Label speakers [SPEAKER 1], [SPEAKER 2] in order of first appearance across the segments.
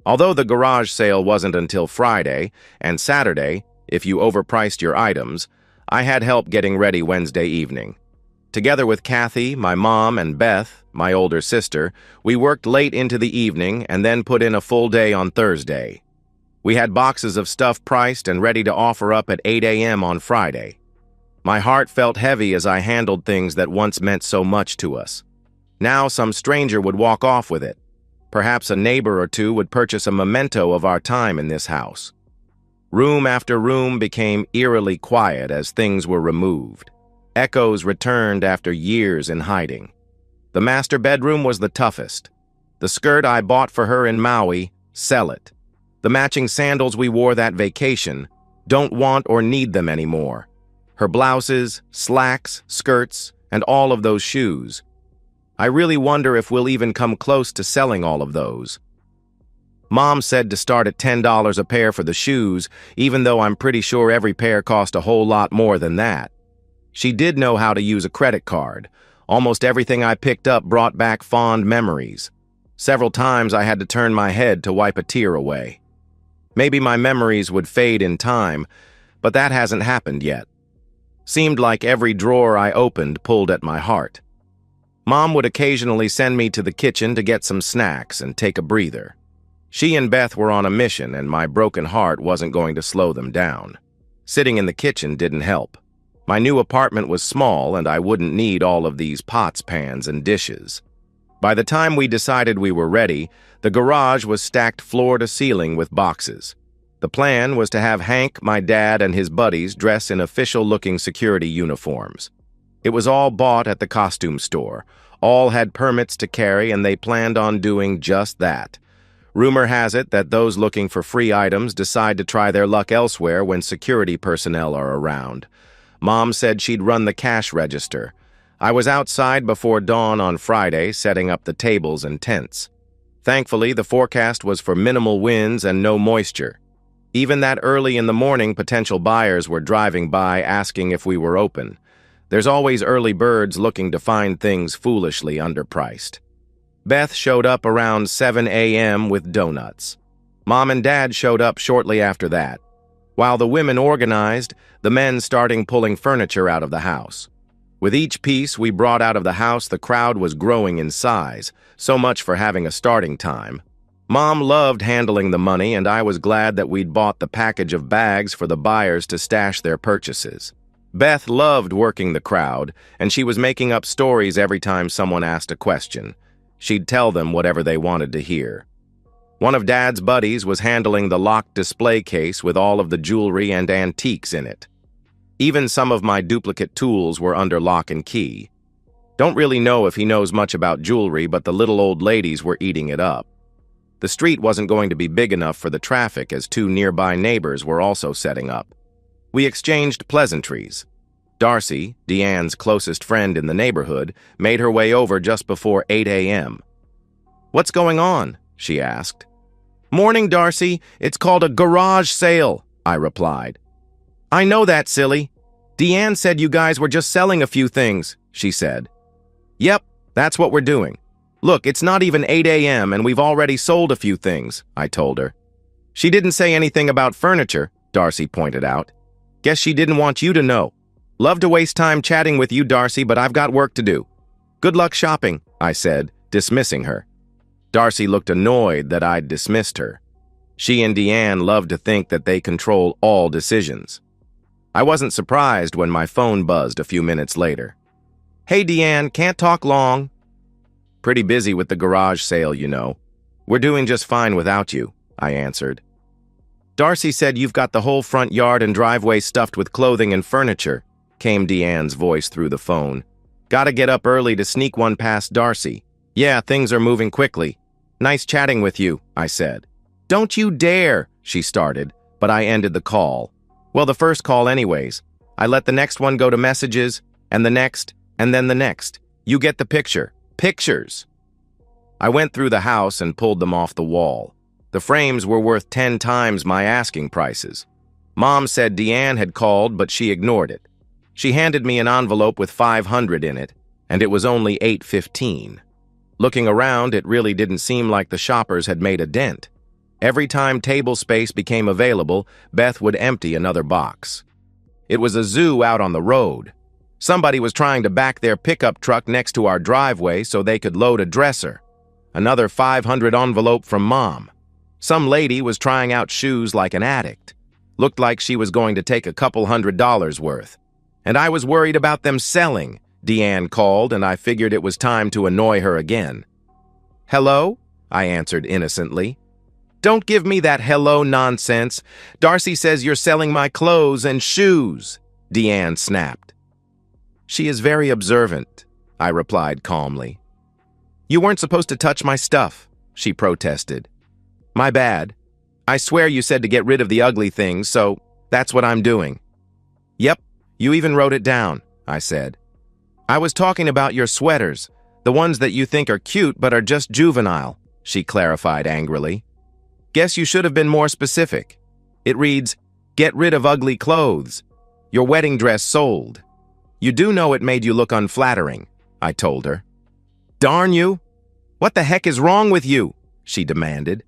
[SPEAKER 1] Although the garage sale wasn't until Friday and Saturday, if you overpriced your items, I had help getting ready Wednesday evening. Together with Kathy, my mom, and Beth, my older sister, we worked late into the evening and then put in a full day on Thursday. We had boxes of stuff priced and ready to offer up at 8 a.m. on Friday. My heart felt heavy as I handled things that once meant so much to us. Now some stranger would walk off with it. Perhaps a neighbor or two would purchase a memento of our time in this house. Room after room became eerily quiet as things were removed. Echoes returned after years in hiding. The master bedroom was the toughest. The skirt I bought for her in Maui, sell it. The matching sandals we wore that vacation, don't want or need them anymore. Her blouses, slacks, skirts, and all of those shoes. I really wonder if we'll even come close to selling all of those. Mom said to start at $10 a pair for the shoes, even though I'm pretty sure every pair cost a whole lot more than that. She did know how to use a credit card. Almost everything I picked up brought back fond memories. Several times I had to turn my head to wipe a tear away. Maybe my memories would fade in time, but that hasn't happened yet. Seemed like every drawer I opened pulled at my heart. Mom would occasionally send me to the kitchen to get some snacks and take a breather. She and Beth were on a mission, and my broken heart wasn't going to slow them down. Sitting in the kitchen didn't help. My new apartment was small, and I wouldn't need all of these pots, pans, and dishes. By the time we decided we were ready, the garage was stacked floor to ceiling with boxes. The plan was to have Hank, my dad, and his buddies dress in official-looking security uniforms. It was all bought at the costume store. All had permits to carry, and they planned on doing just that. Rumor has it that those looking for free items decide to try their luck elsewhere when security personnel are around. Mom said she'd run the cash register. I was outside before dawn on Friday, setting up the tables and tents. Thankfully, the forecast was for minimal winds and no moisture. Even that early in the morning, potential buyers were driving by asking if we were open. There's always early birds looking to find things foolishly underpriced. Beth showed up around 7 a.m. with donuts. Mom and Dad showed up shortly after that. While the women organized, the men started pulling furniture out of the house. With each piece we brought out of the house, the crowd was growing in size, so much for having a starting time. Mom loved handling the money, and I was glad that we'd bought the package of bags for the buyers to stash their purchases. Beth loved working the crowd, and she was making up stories every time someone asked a question. She'd tell them whatever they wanted to hear. One of Dad's buddies was handling the locked display case with all of the jewelry and antiques in it. Even some of my duplicate tools were under lock and key. Don't really know if he knows much about jewelry, but the little old ladies were eating it up. The street wasn't going to be big enough for the traffic, as two nearby neighbors were also setting up. We exchanged pleasantries. Darcy, Deanne's closest friend in the neighborhood, made her way over just before 8 a.m. "What's going on?" she asked. "Morning, Darcy. It's called a garage sale," I replied. "I know that, silly. Deanne said you guys were just selling a few things," she said. "Yep, that's what we're doing. Look, it's not even 8 a.m. and we've already sold a few things," I told her. "She didn't say anything about furniture," Darcy pointed out. "Guess she didn't want you to know. Love to waste time chatting with you, Darcy, but I've got work to do. Good luck shopping," I said, dismissing her. Darcy looked annoyed that I'd dismissed her. She and Deanne loved to think that they control all decisions. I wasn't surprised when my phone buzzed a few minutes later. "Hey, Deanne, can't talk long." "Pretty busy with the garage sale, you know. We're doing just fine without you," I answered. "Darcy said you've got the whole front yard and driveway stuffed with clothing and furniture," came Deanne's voice through the phone. "Gotta get up early to sneak one past Darcy. Yeah, things are moving quickly. Nice chatting with you," I said. "Don't you dare," she started, but I ended the call. Well, the first call anyways. I let the next one go to messages, and the next, and then the next. You get the picture. Pictures. I went through the house and pulled them off the wall. The frames were worth 10 times my asking prices. Mom said Deanne had called, but she ignored it. She handed me an envelope with $500 in it, and it was only $815. Looking around, it really didn't seem like the shoppers had made a dent. Every time table space became available, Beth would empty another box. It was a zoo out on the road. Somebody was trying to back their pickup truck next to our driveway so they could load a dresser. Another 500 envelope from Mom. Some lady was trying out shoes like an addict. Looked like she was going to take a couple $100 worth. And I was worried about them selling. Deanne called, and I figured it was time to annoy her again. "Hello?" I answered innocently. "Don't give me that hello nonsense. Darcy says you're selling my clothes and shoes," Deanne snapped. "She is very observant," I replied calmly. "You weren't supposed to touch my stuff," she protested. "My bad. I swear you said to get rid of the ugly things, so that's what I'm doing." "Yep, you even wrote it down," I said. "I was talking about your sweaters, the ones that you think are cute but are just juvenile," she clarified angrily. "Guess you should have been more specific. It reads, 'Get rid of ugly clothes. Your wedding dress sold.' You do know it made you look unflattering," I told her. "Darn you! What the heck is wrong with you?" she demanded.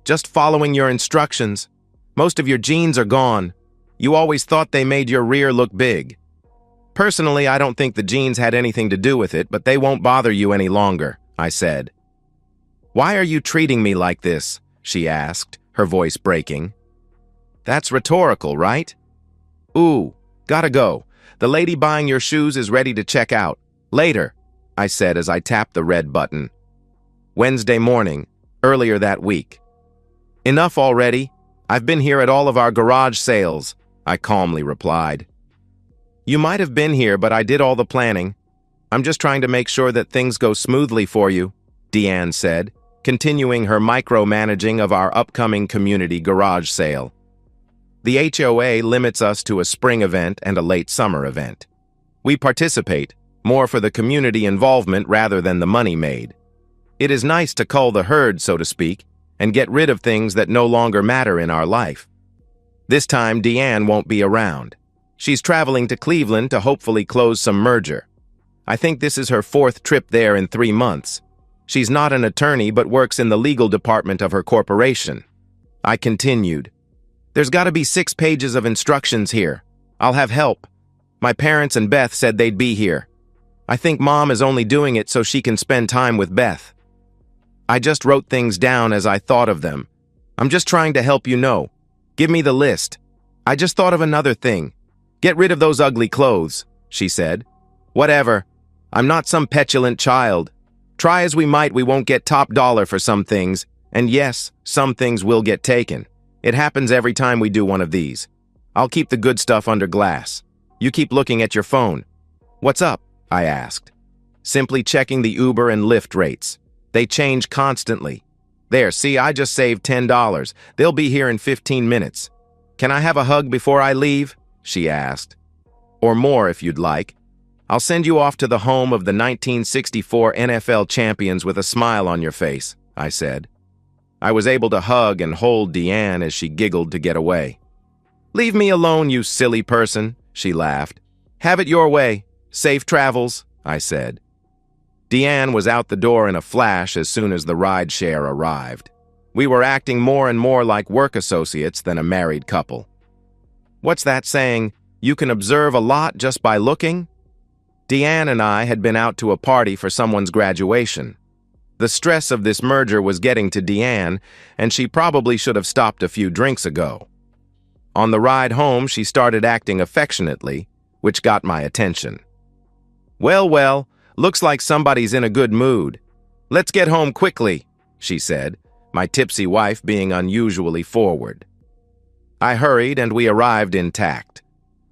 [SPEAKER 1] "Just following your instructions. Most of your jeans are gone. You always thought they made your rear look big. Personally, I don't think the jeans had anything to do with it, but they won't bother you any longer," I said. "Why are you treating me like this?" she asked, her voice breaking. "That's rhetorical, right?" "Ooh, gotta go. The lady buying your shoes is ready to check out. Later," I said as I tapped the red button. Wednesday morning, earlier that week. "Enough already. I've been here at all of our garage sales," I calmly replied. "You might have been here, but I did all the planning. I'm just trying to make sure that things go smoothly for you," Deanne said, continuing her micromanaging of our upcoming community garage sale. The HOA limits us to a spring event and a late summer event. We participate, more for the community involvement rather than the money made. It is nice to cull the herd, so to speak, and get rid of things that no longer matter in our life. This time, Deanne won't be around. She's traveling to Cleveland to hopefully close some merger. I think this is her 4th trip there in 3 months. She's not an attorney but works in the legal department of her corporation. I continued. "There's got to be 6 pages of instructions here. I'll have help. My parents and Beth said they'd be here. I think Mom is only doing it so she can spend time with Beth. I just wrote things down as I thought of them. I'm just trying to help you know. Give me the list. I just thought of another thing. Get rid of those ugly clothes," she said. "Whatever. I'm not some petulant child. Try as we might, we won't get top dollar for some things. And yes, some things will get taken. It happens every time we do one of these. I'll keep the good stuff under glass. You keep looking at your phone." "What's up?" I asked. "Simply checking the Uber and Lyft rates. They change constantly. There, see, I just saved $10. They'll be here in 15 minutes. Can I have a hug before I leave?" she asked. "Or more if you'd like. I'll send you off to the home of the 1964 NFL champions with a smile on your face," I said. I was able to hug and hold Deanne as she giggled to get away. "Leave me alone, you silly person," she laughed. "Have it your way. Safe travels," I said. Deanne was out the door in a flash as soon as the rideshare arrived. We were acting more and more like work associates than a married couple. What's that saying? You can observe a lot just by looking? Deanne and I had been out to a party for someone's graduation. The stress of this merger was getting to Deanne, and she probably should have stopped a few drinks ago. On the ride home, she started acting affectionately, which got my attention. Well, looks like somebody's in a good mood. Let's get home quickly," she said, my tipsy wife being unusually forward. I hurried, and we arrived intact.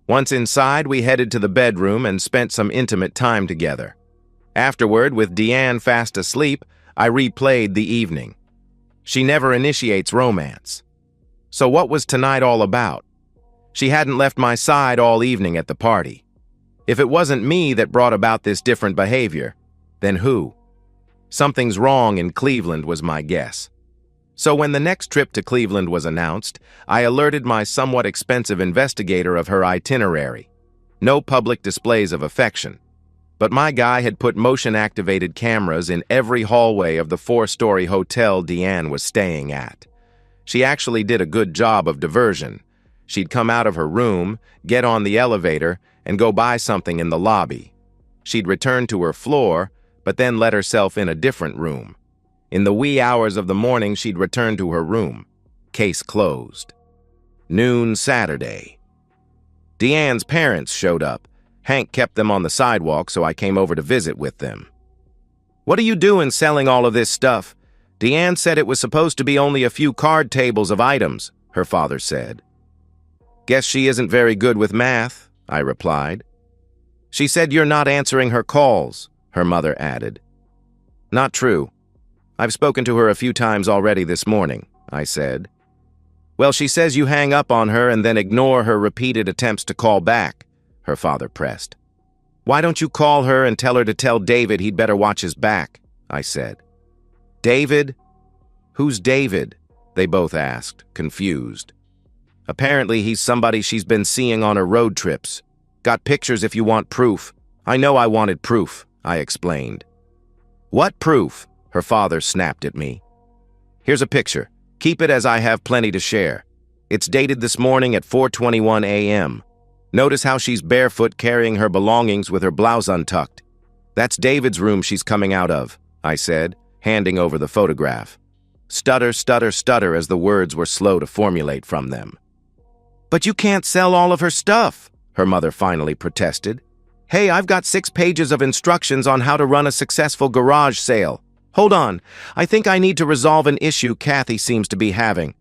[SPEAKER 1] Once inside, we headed to the bedroom and spent some intimate time together. Afterward, with Deanne fast asleep, I replayed the evening. She never initiates romance. So what was tonight all about? She hadn't left my side all evening at the party. If it wasn't me that brought about this different behavior, then who? Something's wrong in Cleveland was my guess. So when the next trip to Cleveland was announced, I alerted my somewhat expensive investigator of her itinerary. No public displays of affection. But my guy had put motion-activated cameras in every hallway of the 4-story hotel Deanne was staying at. She actually did a good job of diversion. She'd come out of her room, get on the elevator, and go buy something in the lobby. She'd return to her floor, but then let herself in a different room. In the wee hours of the morning, she'd return to her room. Case closed. Noon Saturday. Deanne's parents showed up. Hank kept them on the sidewalk, so I came over to visit with them. "What are you doing selling all of this stuff? Deanne said it was supposed to be only a few card tables of items," her father said. "Guess she isn't very good with math," I replied. "She said you're not answering her calls," her mother added. "Not true. I've spoken to her a few times already this morning," I said. "Well, she says you hang up on her and then ignore her repeated attempts to call back," her father pressed. "Why don't you call her and tell her to tell David he'd better watch his back?" I said. "David? Who's David?" they both asked, confused. "Apparently he's somebody she's been seeing on her road trips. Got pictures if you want proof." "I know I wanted proof," I explained. "What proof?" her father snapped at me. "Here's a picture. Keep it, as I have plenty to share. It's dated this morning at 4:21 a.m. Notice how she's barefoot carrying her belongings with her blouse untucked. That's David's room she's coming out of," I said, handing over the photograph. Stutter, stutter, stutter as the words were slow to formulate from them. "But you can't sell all of her stuff," her mother finally protested. "Hey, I've got 6 pages of instructions on how to run a successful garage sale. Hold on, I think I need to resolve an issue Kathy seems to be having."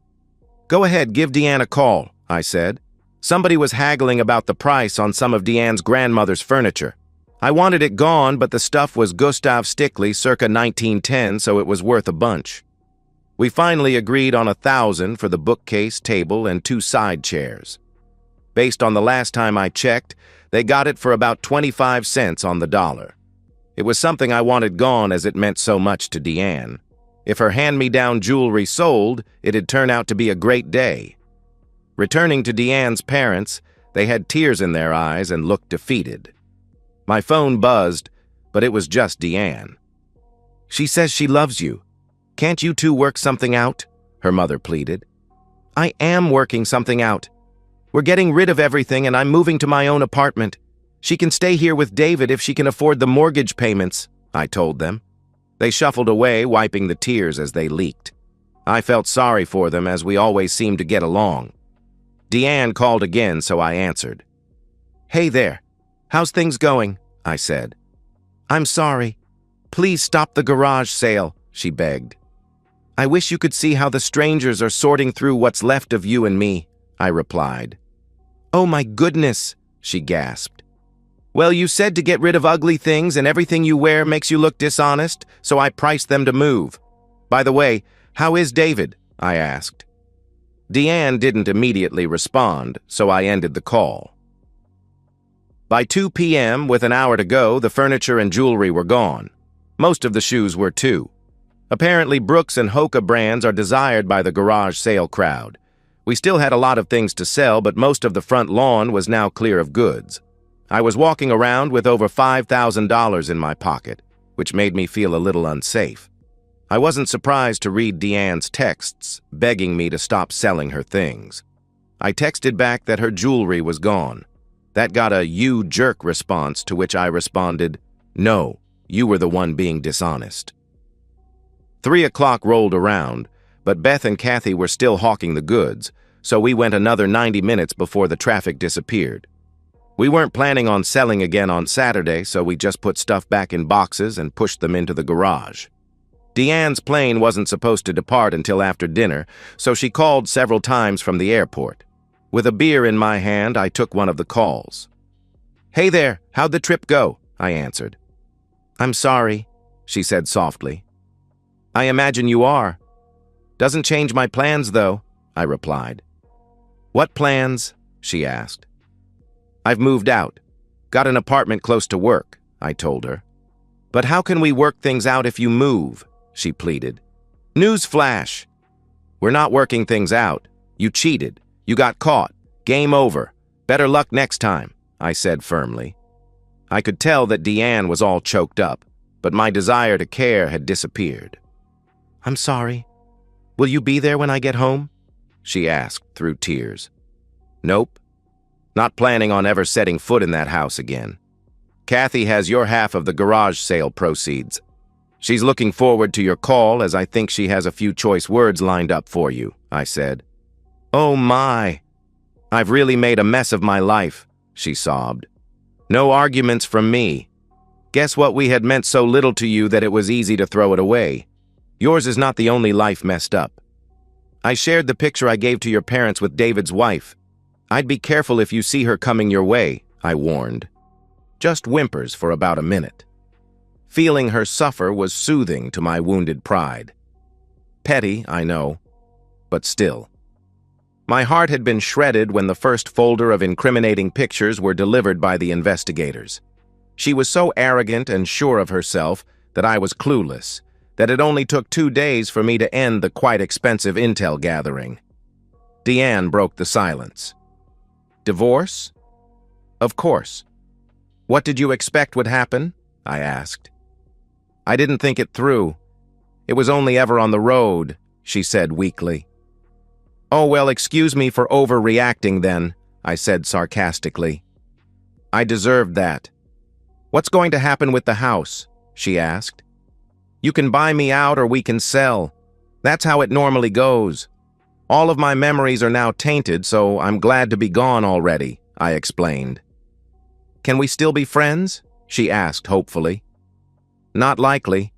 [SPEAKER 1] "Go ahead, give Deanne a call," I said. "Somebody was haggling about the price on some of Deanne's grandmother's furniture. I wanted it gone, but the stuff was Gustav Stickley circa 1910, so it was worth a bunch." We finally agreed on $1,000 for the bookcase, table, and 2 side chairs. Based on the last time I checked, they got it for about 25 cents on the dollar. It was something I wanted gone as it meant so much to Deanne. If her hand-me-down jewelry sold, it'd turn out to be a great day. Returning to Deanne's parents, they had tears in their eyes and looked defeated. My phone buzzed, but it was just Deanne. "She says she loves you. Can't you two work something out?" her mother pleaded. "I am working something out. We're getting rid of everything and I'm moving to my own apartment. She can stay here with David if she can afford the mortgage payments," I told them. They shuffled away, wiping the tears as they leaked. I felt sorry for them, as we always seemed to get along. Deanne called again, so I answered. "Hey there. How's things going?" I said. "I'm sorry. Please stop the garage sale," she begged. "I wish you could see how the strangers are sorting through what's left of you and me," I replied. "Oh my goodness," she gasped. "Well, you said to get rid of ugly things and everything you wear makes you look dishonest, so I priced them to move. By the way, how is David?" I asked. Deanne didn't immediately respond, so I ended the call. By 2 p.m., with an hour to go, the furniture and jewelry were gone. Most of the shoes were too. Apparently, Brooks and Hoka brands are desired by the garage sale crowd. We still had a lot of things to sell, but most of the front lawn was now clear of goods. I was walking around with over $5,000 in my pocket, which made me feel a little unsafe. I wasn't surprised to read Deanne's texts, begging me to stop selling her things. I texted back that her jewelry was gone. That got a "you jerk" response, to which I responded, "No, you were the one being dishonest." 3 o'clock rolled around, but Beth and Kathy were still hawking the goods, so we went another 90 minutes before the traffic disappeared. We weren't planning on selling again on Saturday, so we just put stuff back in boxes and pushed them into the garage. Deanne's plane wasn't supposed to depart until after dinner, so she called several times from the airport. With a beer in my hand, I took one of the calls. "Hey there, how'd the trip go?" I answered. "I'm sorry," she said softly. "I imagine you are. Doesn't change my plans, though," I replied. "What plans?" she asked. "I've moved out. Got an apartment close to work," I told her. "But how can we work things out if you move?" she pleaded. "News flash. We're not working things out. You cheated. You got caught. Game over. Better luck next time," I said firmly. I could tell that Deanne was all choked up, but my desire to care had disappeared. "I'm sorry. Will you be there when I get home?" she asked through tears. Nope. Not planning on ever setting foot in that house again. Kathy has your half of the garage sale proceeds. She's looking forward to your call as I think she has a few choice words lined up for you, I said. Oh my. I've really made a mess of my life, she sobbed. No arguments from me. Guess what, we had meant so little to you that it was easy to throw it away. Yours is not the only life messed up. I shared the picture I gave to your parents with David's wife. I'd be careful if you see her coming your way, I warned. Just whimpers for about a minute. Feeling her suffer was soothing to my wounded pride. Petty, I know, but still. My heart had been shredded when the first folder of incriminating pictures were delivered by the investigators. She was so arrogant and sure of herself that I was clueless, that it only took 2 days for me to end the quite expensive intel gathering. Deanne broke the silence. Divorce? Of course. What did you expect would happen? I asked. I didn't think it through. It was only ever on the road, she said weakly. Oh, well, excuse me for overreacting then, I said sarcastically. I deserved that. What's going to happen with the house? She asked. You can buy me out or we can sell. That's how it normally goes. All of my memories are now tainted, so I'm glad to be gone already, I explained. Can we still be friends? She asked hopefully. Not likely.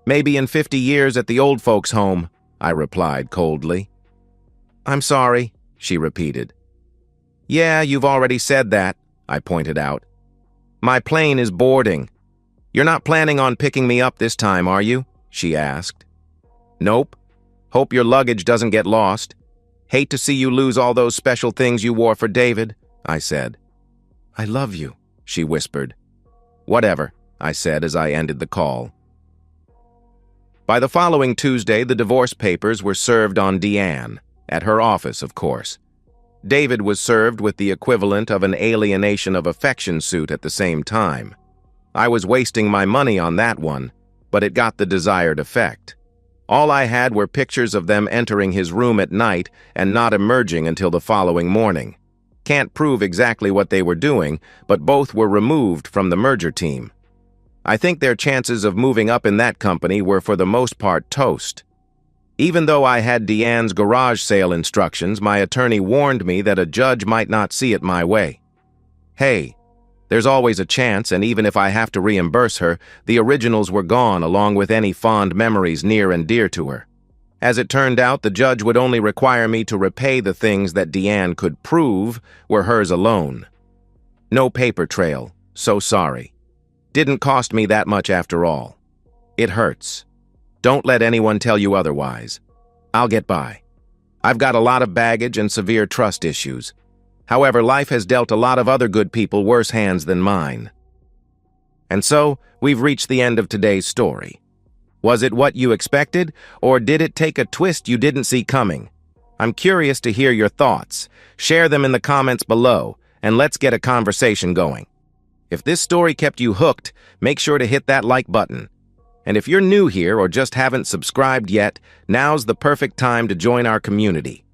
[SPEAKER 1] Maybe in 50 years at the old folks' home, I replied coldly. I'm sorry, she repeated. Yeah, you've already said that, I pointed out. My plane is boarding. You're not planning on picking me up this time, are you? She asked. Nope. Hope your luggage doesn't get lost. Hate to see you lose all those special things you wore for David, I said. I love you, she whispered. Whatever, I said as I ended the call. By the following Tuesday, the divorce papers were served on Deanne, at her office, of course. David was served with the equivalent of an alienation of affection suit at the same time. I was wasting my money on that one, but it got the desired effect. All I had were pictures of them entering his room at night and not emerging until the following morning. Can't prove exactly what they were doing, but both were removed from the merger team. I think their chances of moving up in that company were for the most part toast. Even though I had Deanne's garage sale instructions, my attorney warned me that a judge might not see it my way. Hey, there's always a chance, and even if I have to reimburse her, the originals were gone along with any fond memories near and dear to her. As it turned out, the judge would only require me to repay the things that Deanne could prove were hers alone. No paper trail, so sorry. Didn't cost me that much after all. It hurts. Don't let anyone tell you otherwise. I'll get by. I've got a lot of baggage and severe trust issues. However, life has dealt a lot of other good people worse hands than mine. And so, we've reached the end of today's story. Was it what you expected, or did it take a twist you didn't see coming? I'm curious to hear your thoughts. Share them in the comments below, and let's get a conversation going. If this story kept you hooked, make sure to hit that like button. And if you're new here or just haven't subscribed yet, now's the perfect time to join our community.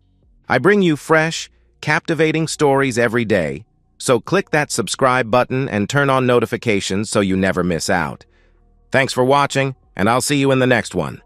[SPEAKER 1] I bring you fresh, captivating stories every day, so click that subscribe button and turn on notifications so you never miss out. Thanks for watching, and I'll see you in the next one.